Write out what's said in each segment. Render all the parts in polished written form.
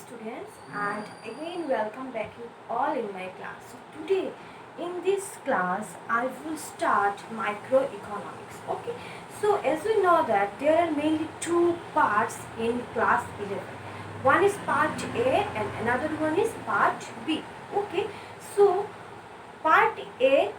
students, and again welcome back you all in my class. So today in this class I will start microeconomics. Okay, so as we know that there are mainly two parts in class 11. One is part A and another one is part B. Okay, so part A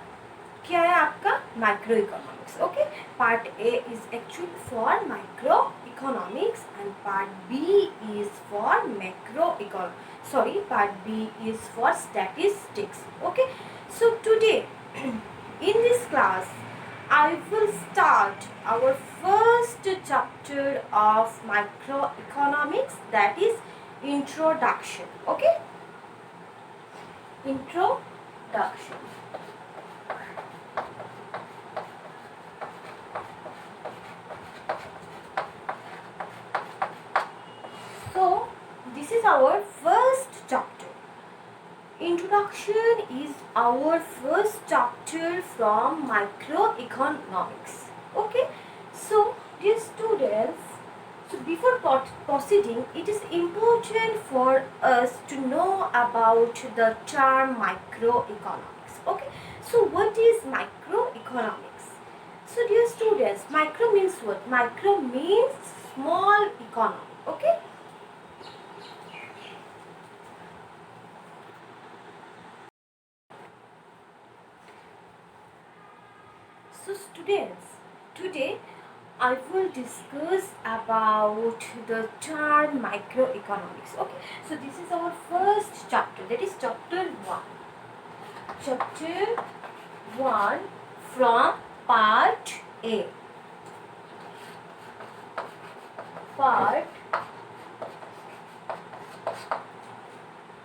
क्या है आपका micro economics. Okay, part A is actually for micro economics and part B is for macro economics. Sorry, part B is for statistics. Okay, so today in this class I will start our first chapter of microeconomics, that is introduction. Okay, introduction. So this is our first chapter. Introduction is our first chapter from microeconomics. Okay, so dear students, so before proceeding, it is important for us to know about the term microeconomics. Okay, so what is microeconomics? So dear students, micro means what? Micro means small economy. Okay, so students, today I will discuss about the term microeconomics. Okay, so this is our first chapter, that is chapter 1. Chapter 1 from part A. Part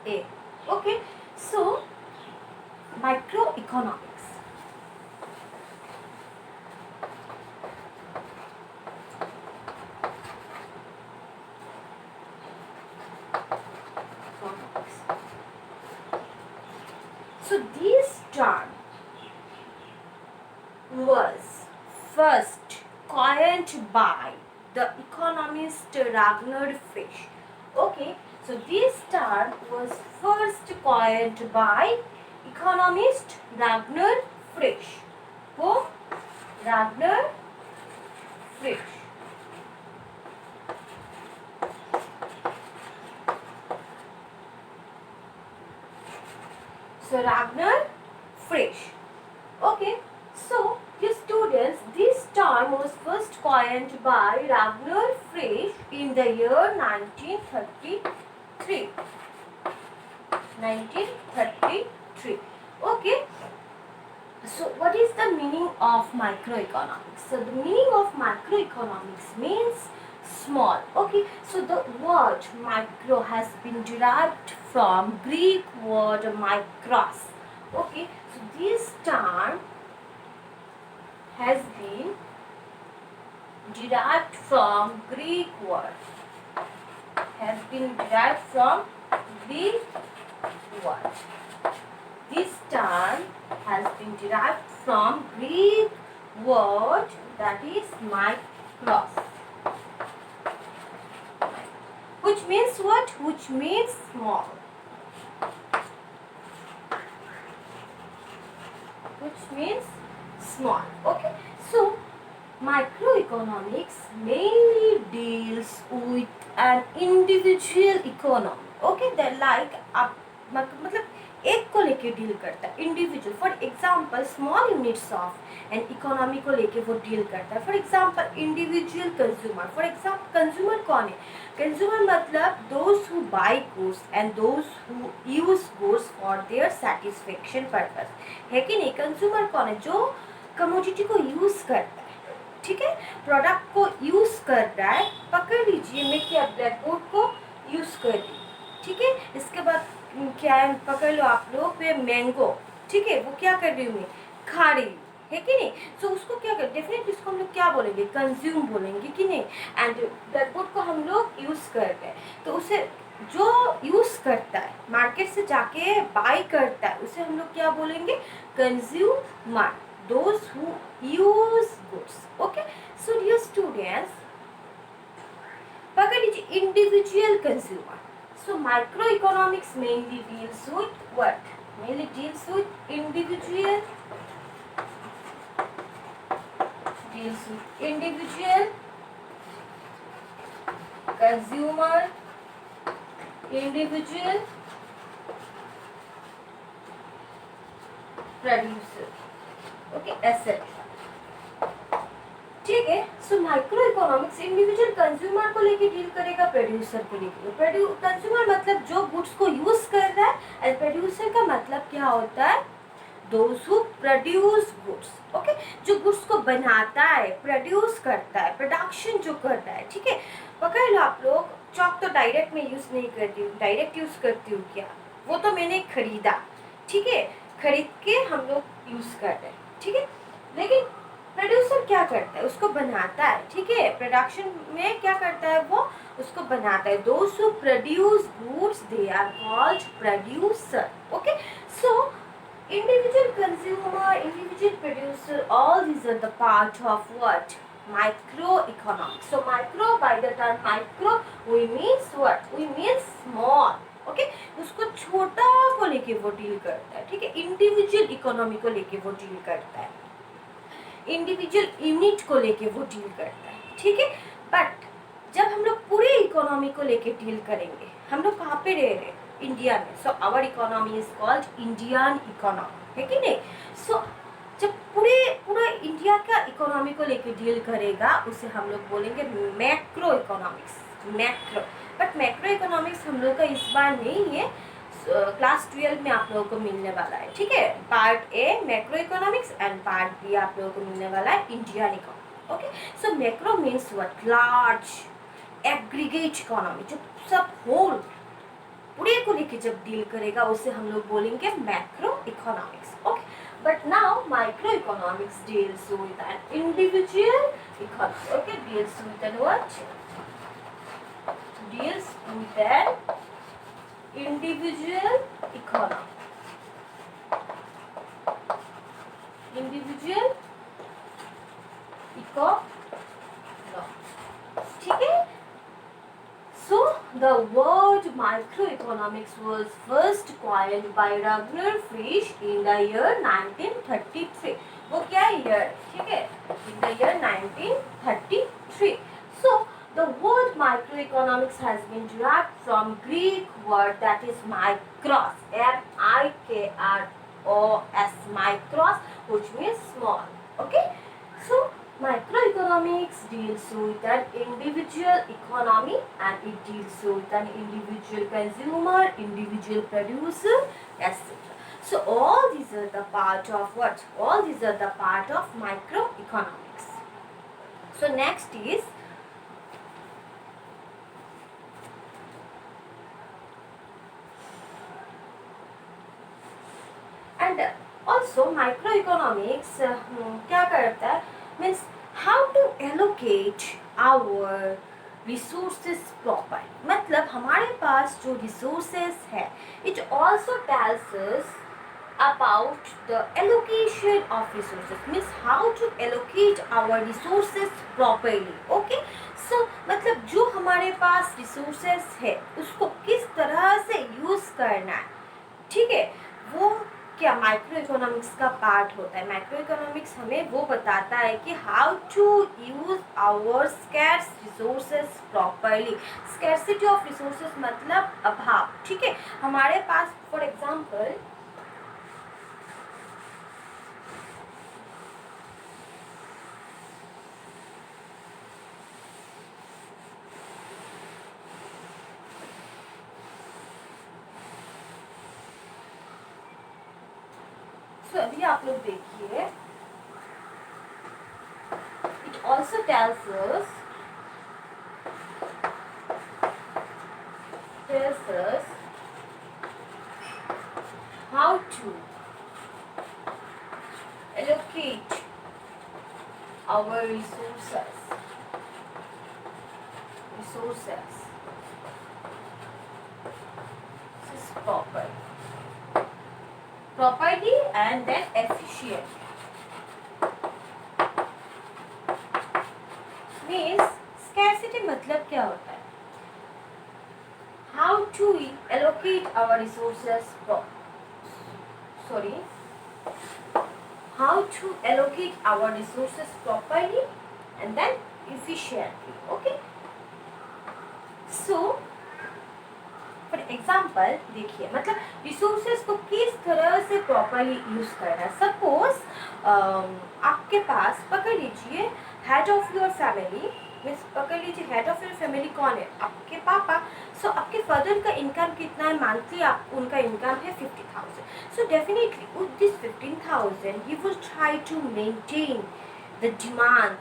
A. Okay, so microeconomics. So this term was first coined by the economist Ragnar Frisch. Okay, so this term was first coined by economist Ragnar Frisch. Who? Ragnar Frisch. So Ragnar Frisch. Okay, so dear students, this term was first coined by Ragnar Frisch in the year 1933. 1933. Okay, so what is the meaning of microeconomics? So the meaning of microeconomics means small. Okay, so the word micro has been derived from Greek word micros. Okay, so this term has been derived from Greek word. This term has been derived from Greek word, that is micros. Which means what? Which means small. Which means small. Okay, so microeconomics mainly deals with an individual economy. Okay, they like मतलब एक को लेके deal करता है, individual. For example small units of an economy को लेके वो deal करता है. For example individual consumer. For example consumer कौन है? कंज्यूमर मतलब those who buy goods and those who use goods for their satisfaction purpose. है कि नहीं? कंज्यूमर कौन है? जो कमोडिटी को यूज करता है. ठीक है, प्रोडक्ट को यूज कर रहा है. पकड़ लीजिए, मैं क्या ब्लैक बोर्ड को यूज कर ली. ठीक है, इसके बाद क्या है, पकड़ लो आप लोग पे मैंगो. ठीक है, वो क्या कर रही हूँ मैं? खा रही हूँ. है कि नहीं? सो उसको क्या कर, डेफिनेटली उसको हम लोग क्या बोलेंगे? कंज्यूम बोलेंगे कि नहीं? एंड ब्लैक बोर्ड को हम लोग यूज कर रहे हैं, तो उसे जो यूज करता है, मार्केट से जाके बाय करता है, उसे हम लोग क्या बोलेंगे? Consumer. those who use goods. Okay, so dear students, पकड़ लीजिए individual consumer. So microeconomics mainly deals with what? Mainly deals with individual, consumer, individual, producer, okay, etc. ठीक है. So micro economics individual consumer को लेके deal करेगा, producer को लेके. Consumer मतलब जो गुड्स को यूज कर रहा है, एंड प्रोड्यूसर का मतलब क्या होता है? Those who produce goods. Okay, जो गुड्स को बनाता है, प्रोड्यूस करता है, प्रोडक्शन जो करता है. ठीक है, पकड़ लो आप लोग. चॉक तो डायरेक्ट में यूज नहीं करती हूँ, डायरेक्ट यूज करती हूँ क्या? वो तो मैंने खरीदा. ठीक है, खरीद के हम लोग यूज कर रहे हैं. ठीक है, लेकिन प्रोड्यूसर क्या करता है? उसको बनाता है. ठीक है, प्रोडक्शन में क्या करता है? वो उसको बनाता है. Those who produce goods they are called producer. Okay, so individual consumer, individual producer, all these are the part of what? Microeconomics. So micro, by the term micro, we means what? We means small. Okay, उसको छोटा को लेके वो deal करता है. ठीक है, individual economy को लेके वो डील करता है, इंडिविजुअल यूनिट को लेके वो डील करता है. ठीक है, बट जब हम लोग पूरे इकोनॉमी को लेके डील करेंगे, हम लोग कहाँ पे रह रहे हैं? इंडिया में. So our economy is called Indian economy, है कि नहीं? सो जब पूरा इंडिया का इकोनॉमी को लेके डील करेगा, उसे हम लोग बोलेंगे macro economics. Macro, but macro economics हम लोग का इस बार नहीं है. क्लास 12 में आप लोगों को मिलने वाला है. ठीक है, part A macro economics and part B आप लोगों को मिलने वाला है Indian economy. Okay, so macro means what? Large aggregate economy, जो सब होल पूरे को लेके जब डील करेगा, उसे हम लोग बोलेंगे macro economics. Okay, but now micro economics deals with an individual economy. Okay, deals with an what? Deals with an individual economy. Individual economy. ठीक है? So the word microeconomics was first coined by Ragnar Frisch in the year 1933. वो क्या year? ठीक है? In the year 1933. So the word microeconomics has been derived from Greek word that is mikros, M-I-K-R-O-S, mikros, which means small. Okay, so microeconomics deals with an individual economy, and it deals with an individual consumer, individual producer, etc. So all these are the part of what? All these are the part of microeconomics. So next is and also microeconomics क्या करता है? Means how to allocate our resources properly. मतलब हमारे पास जो resources है, it also tells us about the allocation of resources. Means how to allocate our resources properly. Okay, so मतलब जो हमारे पास resources है, उसको किस तरह से यूज करना है. ठीक है, वो क्या माइक्रो इकोनॉमिक्स का पार्ट होता है. माइक्रो इकोनॉमिक्स हमें वो बताता है कि how to use our scarce resources properly. Scarcity of resources मतलब अभाव. ठीक है, हमारे पास फॉर एग्जांपल तो अभी आप लोग देखिए, it also tells us how to allocate our resources this is properly and then efficient. Means scarcity मतलब क्या होता है? How to allocate our resources sorry how to allocate our resources properly and then efficiently. Okay, so for example देखिए मतलब resources को किस तरह से प्रॉपरली यूज़ करना है। सपोज आपके पास पकड़ लीजिए head of your family, means पकड़ लीजिए हेड ऑफ योर फैमिली कौन है, आपके पापा। सो आपके फादर का इनकम कितना है मंथली, आप उनका इनकम है 50,000। So definitely with this 15,000 he will try to maintain the demand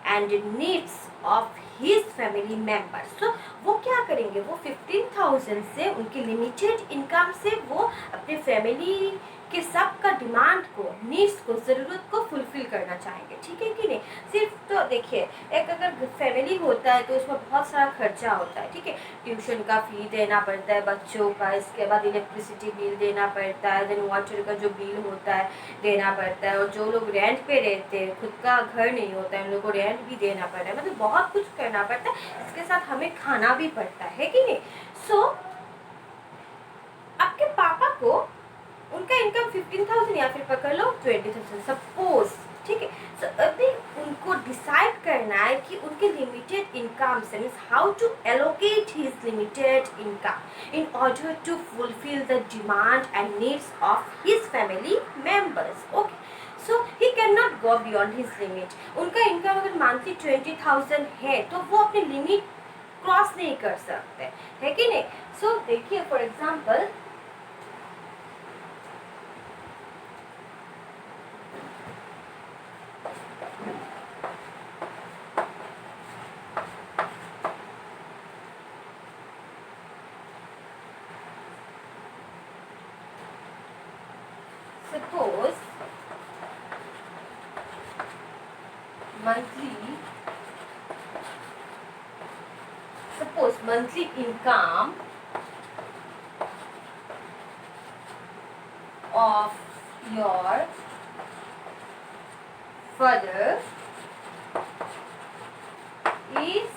and needs of his family members. तो वो क्या करेंगे, वो 15,000 से उनकी लिमिटेड इनकम से वो अपने फैमिली के सब का डिमांड को, नीड्स को, ज़रूरत को फुलफिल करना चाहेंगे। ठीक है कि नहीं। सिर्फ तो देखिए एक अगर फैमिली होता है तो उसमें बहुत सारा खर्चा होता है। ठीक है, ट्यूशन का फ़ी देना पड़ता है बच्चों का, इसके बाद इलेक्ट्रिसिटी बिल देना पड़ता है, देन वाटर का जो बिल होता है देना पड़ता है, और जो लोग रेंट पे रहते हैं, खुद का घर नहीं होता है, उन लोगों को रेंट भी देना पड़ता है, मतलब बहुत कुछ करना पड़ता है। इसके साथ हमें खाना भी पड़ता है कि नहीं। सो आपके पापा को उनका इनकम 15,000 या फिर पकड़ लो 20,000 सपोज। ठीक है, सो अभी उनको डिसाइड करना है कि उनके लिमिटेड इनकम से means how to allocate his limited income in order to fulfil the demand and needs of his family members. Okay, so he can not go beyond his limit. उनका income अगर monthly 20,000 है तो वो अपनी limit cross नहीं कर सकते, है कि नहीं। सो देखिए for example suppose monthly income of your father is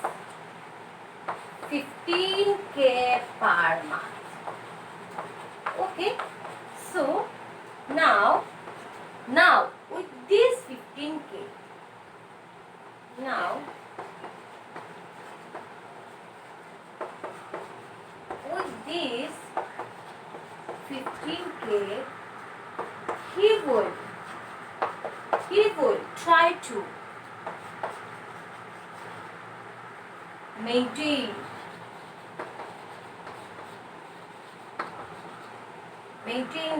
15K per month. Okay, so now with this 15K, now with this 15K he would try to maintain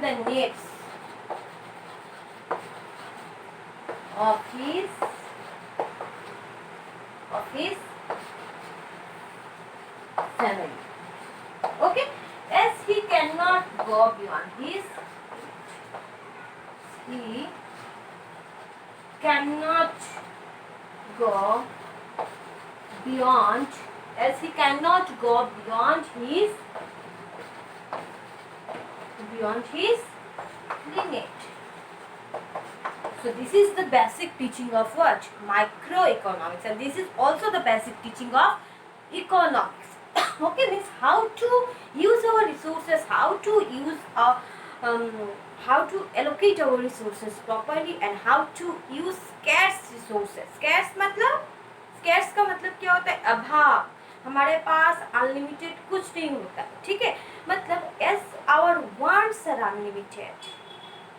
the needs of his family. Okay, as he cannot go beyond his he cannot go beyond his limit. So this is the basic teaching of what? Microeconomics, and this is also the basic teaching of economics. Okay, means how to use our resources, how to allocate our resources properly, and how to use scarce resources. Scarce का मतलब क्या होता है? अभाव। हमारे पास unlimited कुछ नहीं होता है। ठीक है, मतलब as our wants are unlimited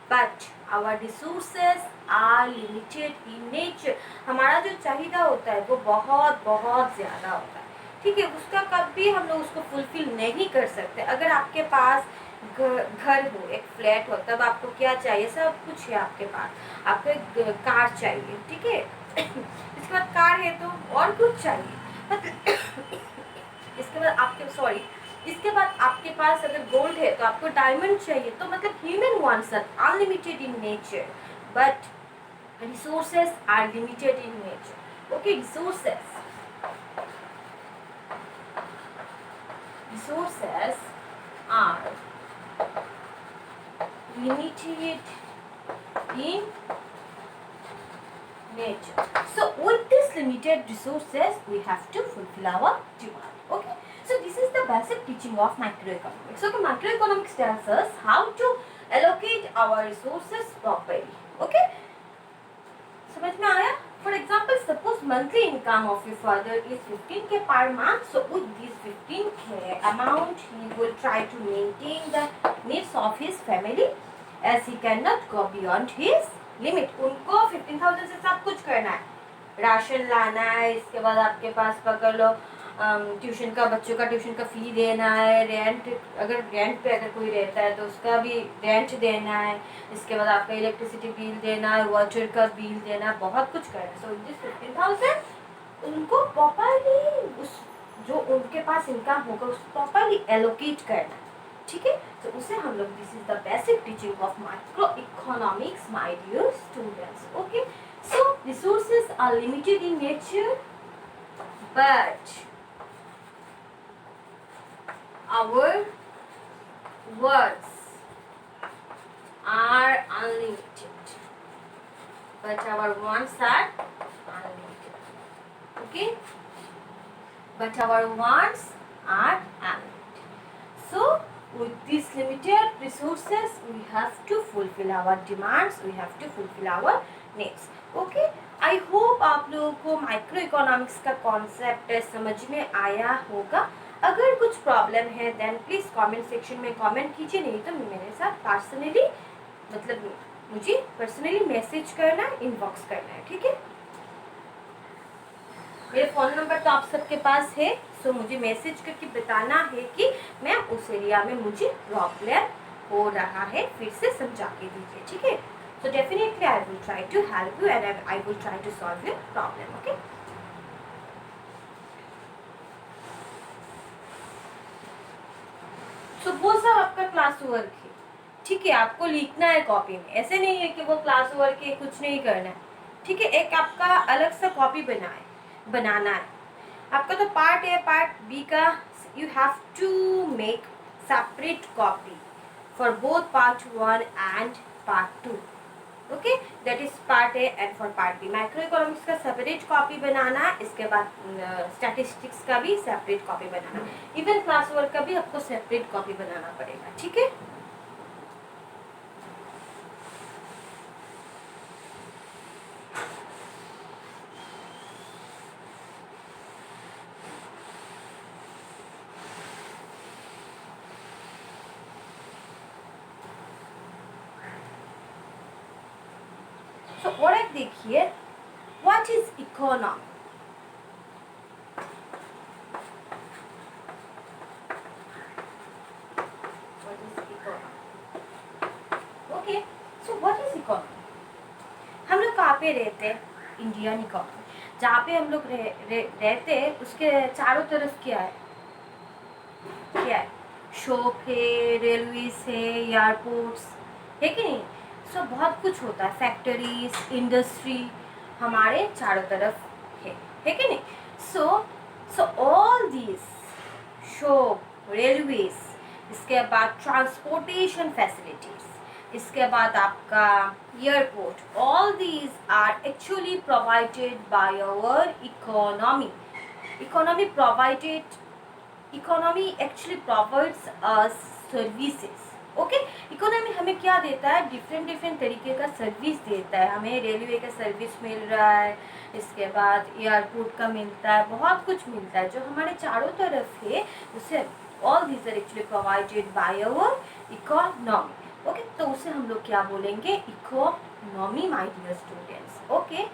but our resources are limited in nature. हमारा जो चाहिदा होता है वो बहुत बहुत ज़्यादा होता है। ठीक है, उसका कभी हम लोग उसको फुलफिल नहीं कर सकते। अगर आपके पास घर हो, एक फ्लैट हो, तब आपको क्या चाहिए? सब कुछ है आपके पास, आपको एक कार चाहिए। ठीक है, इसके बाद कार है तो और कुछ चाहिए, मतलब इसके बाद आपके पास अगर गोल्ड है तो आपको डायमंड चाहिए। तो मतलब human wants are unlimited in nature but resources are limited in nature. Okay, resources are limited in nature. So with these limited resources we have to fulfill our demand. Okay, so this is the the basic teaching of microeconomics. Okay, microeconomics tells us how to allocate our resources properly. Okay, समझ में आया? For example, suppose monthly income of your father is 15k per month. So with this 15k amount, he will try to maintain the needs of his family, as he cannot go beyond his limit. उनको 15,000 से सब कुछ करना है, ration लाना है, इसके बाद आपके पास पकड़ लो ट्यूशन का, बच्चों का ट्यूशन का फी देना है, रेंट, अगर रेंट पे अगर कोई रहता है तो उसका भी रेंट देना है, इसके बाद आपका इलेक्ट्रिसिटी बिल देना है, वाटर का बिल देना है, बहुत कुछ करना है. सो दिस 15,000 उनको प्रॉपरली उस जो उनके पास इनकम होगा उसको प्रॉपरली एलोकेट करना है. ठीक है, तो उसे हम लोग, this is the basic teaching of micro economics my dear students. Okay, so resources are limited in nature, but our words are unlimited, but our wants are unlimited. Okay, but our wants are unlimited. So with these limited resources we have to fulfill our demands, we have to fulfill our needs. Okay, I hope आप लोगों को micro economics का concept समझ में आया होगा. अगर कुछ प्रॉब्लम है देन प्लीज़ कमेंट सेक्शन में कमेंट कीजिए, नहीं तो मेरे साथ पर्सनली, मतलब मुझे पर्सनली मैसेज करना है, इनबॉक्स करना है. ठीक है, मेरे फ़ोन नंबर तो आप सबके पास है. सो मुझे मैसेज करके बताना है कि मैम उस एरिया में मुझे प्रॉब्लम हो रहा है, फिर से समझा के दीजिए. ठीक है, so definitely I will try to help you and I will try to solve your problem. Okay, so वो सब आपका क्लास वर्क है. ठीक है, आपको लिखना है कॉपी में, ऐसे नहीं है कि वो क्लास वर्क है कुछ नहीं करना है. ठीक है, एक आपका अलग सा कॉपी बनाना है. आपका तो पार्ट ए पार्ट बी का you have to make separate copy for both part 1 and part 2. Okay, that is part A and for part B. Micro economics का सेपरेट कॉपी बनाना, इसके बाद स्टैटिस्टिक्स का भी सेपरेट कॉपी बनाना, even class work का भी आपको सेपरेट कॉपी बनाना पड़ेगा. ठीक है, so और एक देखिए, what is economy. Okay, so what is economy. हम लोग कहाँ पे रहते हैं? Indian economy. जहाँ पे हम लोग रहते हैं उसके चारों तरफ क्या है? क्या है? शॉप है, रेलवेज है, एयरपोर्ट्स है कि नहीं? सो बहुत कुछ होता है, फैक्ट्रीज, इंडस्ट्री हमारे चारों तरफ है कि नहीं? So all this shop, railways, इसके बाद ट्रांसपोर्टेशन फैसिलिटीज, इसके बाद आपका airport, all these are actually provided by our economy. Economy actually provides us services. Okay, economy हमें क्या देता है? डिफरेंट तरीके का सर्विस देता है. हमें रेलवे का सर्विस मिल रहा है, इसके बाद एयरपोर्ट का मिलता है, बहुत कुछ मिलता है जो हमारे चारों तरफ है. उसे all these are actually provided by our economy. Okay, तो उसे हम लोग क्या बोलेंगे? Economy, my dear students. Okay,